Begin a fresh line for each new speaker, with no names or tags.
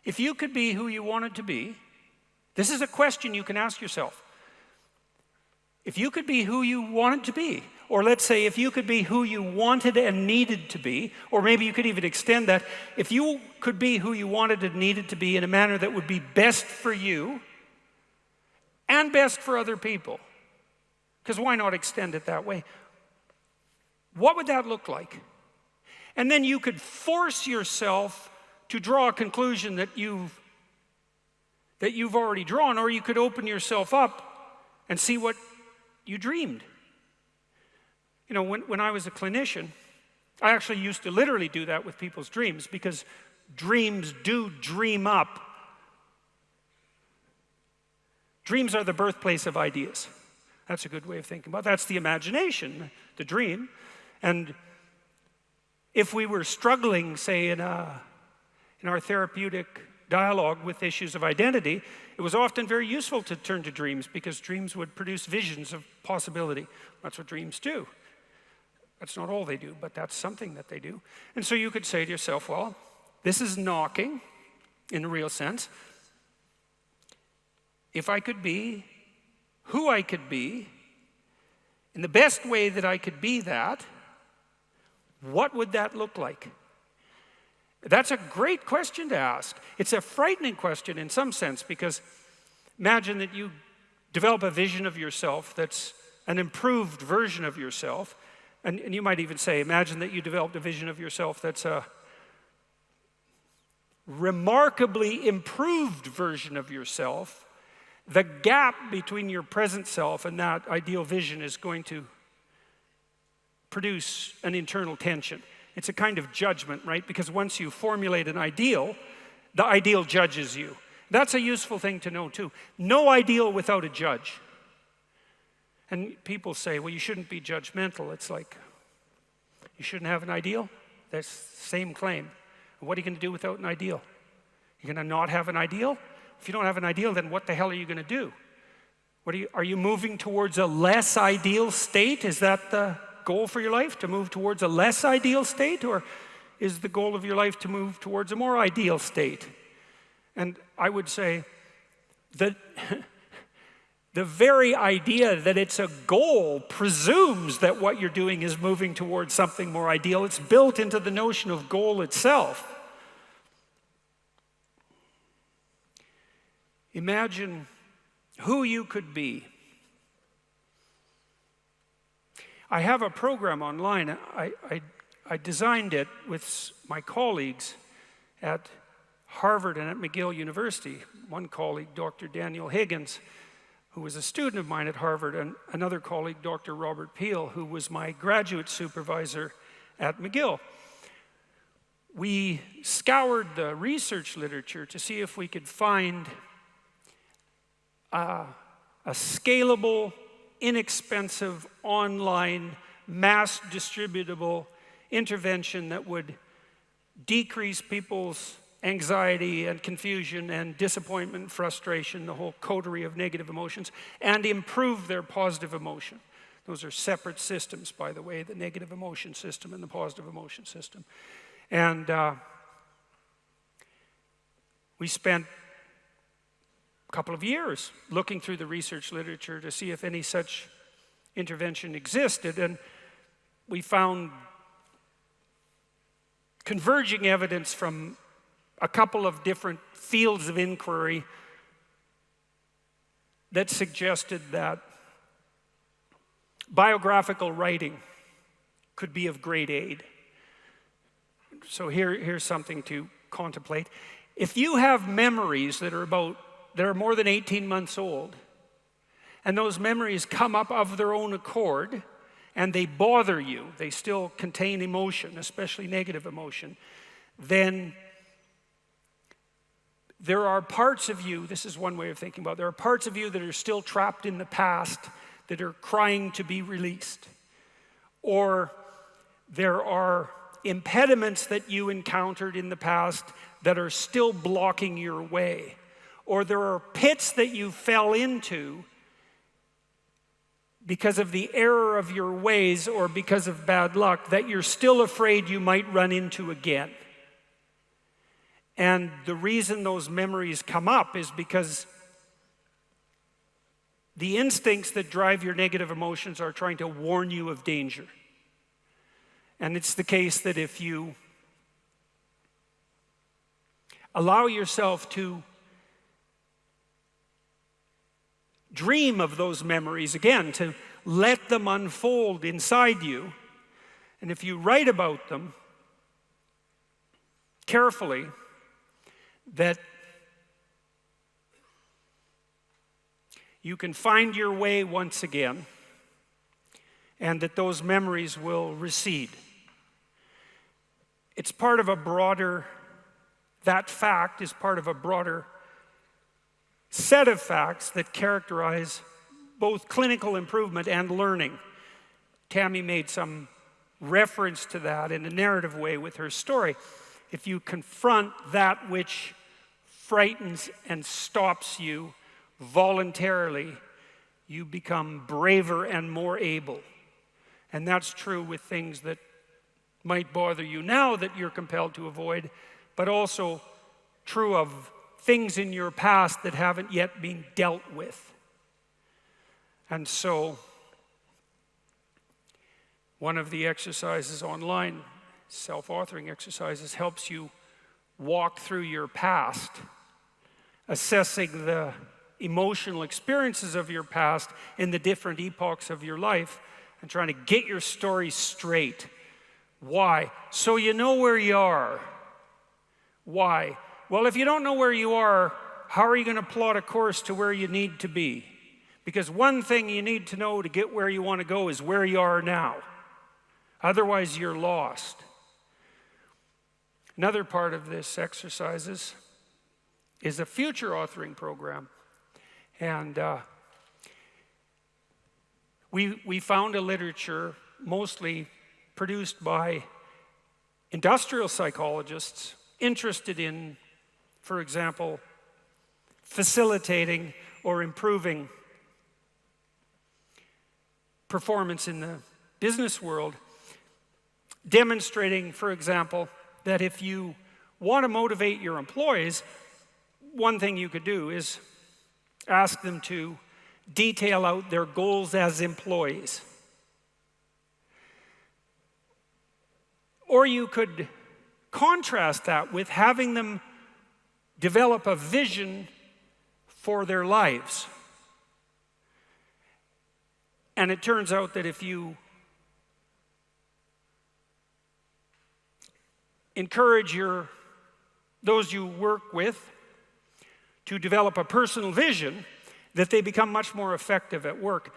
If you could be who you wanted to be, this is a question you can ask yourself. If you could be who you wanted to be, or let's say if you could be who you wanted and needed to be, or maybe you could even extend that, if you could be who you wanted and needed to be in a manner that would be best for you and best for other people, because why not extend it that way? What would that look like? And then you could force yourself to draw a conclusion that you've already drawn, or you could open yourself up and see what you dreamed. You know, when I was a clinician, I actually used to literally do that with people's dreams, because dreams do dream up. Dreams are the birthplace of ideas. That's a good way of thinking about it. That's the imagination, the dream. And if we were struggling, say, in our therapeutic dialogue with issues of identity, it was often very useful to turn to dreams, because dreams would produce visions of possibility. That's what dreams do. That's not all they do, but that's something that they do. And so you could say to yourself, well, this is knocking in a real sense. If I could be who I could be, in the best way that I could be that, what would that look like? That's a great question to ask. It's a frightening question in some sense, because imagine that you develop a vision of yourself that's an improved version of yourself. And you might even say, imagine that you developed a vision of yourself that's a remarkably improved version of yourself. The gap between your present self and that ideal vision is going to produce an internal tension. It's a kind of judgment, right? Because once you formulate an ideal, the ideal judges you. That's a useful thing to know too. No ideal without a judge. And people say, well, you shouldn't be judgmental. It's like, you shouldn't have an ideal? That's the same claim. What are you going to do without an ideal? You're going to not have an ideal? If you don't have an ideal, then what the hell are you going to do? Are you moving towards a less ideal state? Is that the goal for your life, to move towards a less ideal state? Or is the goal of your life to move towards a more ideal state? And I would say that the very idea that it's a goal presumes that what you're doing is moving towards something more ideal. It's built into the notion of goal itself. Imagine who you could be. I have a program online. I designed it with my colleagues at Harvard and at McGill University. One colleague, Dr. Daniel Higgins, who was a student of mine at Harvard, and another colleague, Dr. Robert Peel, who was my graduate supervisor at McGill. We scoured the research literature to see if we could find a scalable, inexpensive, online, mass distributable intervention that would decrease people's anxiety and confusion and disappointment, frustration, the whole coterie of negative emotions, and improve their positive emotion. Those are separate systems, by the way, the negative emotion system and the positive emotion system. And we spent a couple of years looking through the research literature to see if any such intervention existed, and we found converging evidence from a couple of different fields of inquiry that suggested that biographical writing could be of great aid. So here's something to contemplate. If you have memories that are more than 18 months old, and those memories come up of their own accord, and they bother you, they still contain emotion, especially negative emotion, then there are parts of you, this is one way of thinking about it, there are parts of you that are still trapped in the past that are crying to be released. Or there are impediments that you encountered in the past that are still blocking your way. Or there are pits that you fell into because of the error of your ways or because of bad luck that you're still afraid you might run into again. And the reason those memories come up is because the instincts that drive your negative emotions are trying to warn you of danger. And it's the case that if you allow yourself to dream of those memories again, to let them unfold inside you, and if you write about them carefully, that you can find your way once again, and that those memories will recede. It's part of a broader, that fact is part of a broader set of facts that characterize both clinical improvement and learning. Tammy made some reference to that in a narrative way with her story. If you confront that which frightens and stops you voluntarily, you become braver and more able. And that's true with things that might bother you now that you're compelled to avoid, but also true of things in your past that haven't yet been dealt with. And so, one of the exercises online, self-authoring exercises, helps you walk through your past, assessing the emotional experiences of your past in the different epochs of your life and trying to get your story straight. Why? So you know where you are. Why? Well, if you don't know where you are, how are you going to plot a course to where you need to be? Because one thing you need to know to get where you want to go is where you are now. Otherwise, you're lost. Another part of this exercises is a future authoring program. And we found a literature mostly produced by industrial psychologists interested in, for example, facilitating or improving performance in the business world, demonstrating, for example, that if you want to motivate your employees, one thing you could do is ask them to detail out their goals as employees. Or you could contrast that with having them develop a vision for their lives. And it turns out that if you encourage those you work with to develop a personal vision, that they become much more effective at work.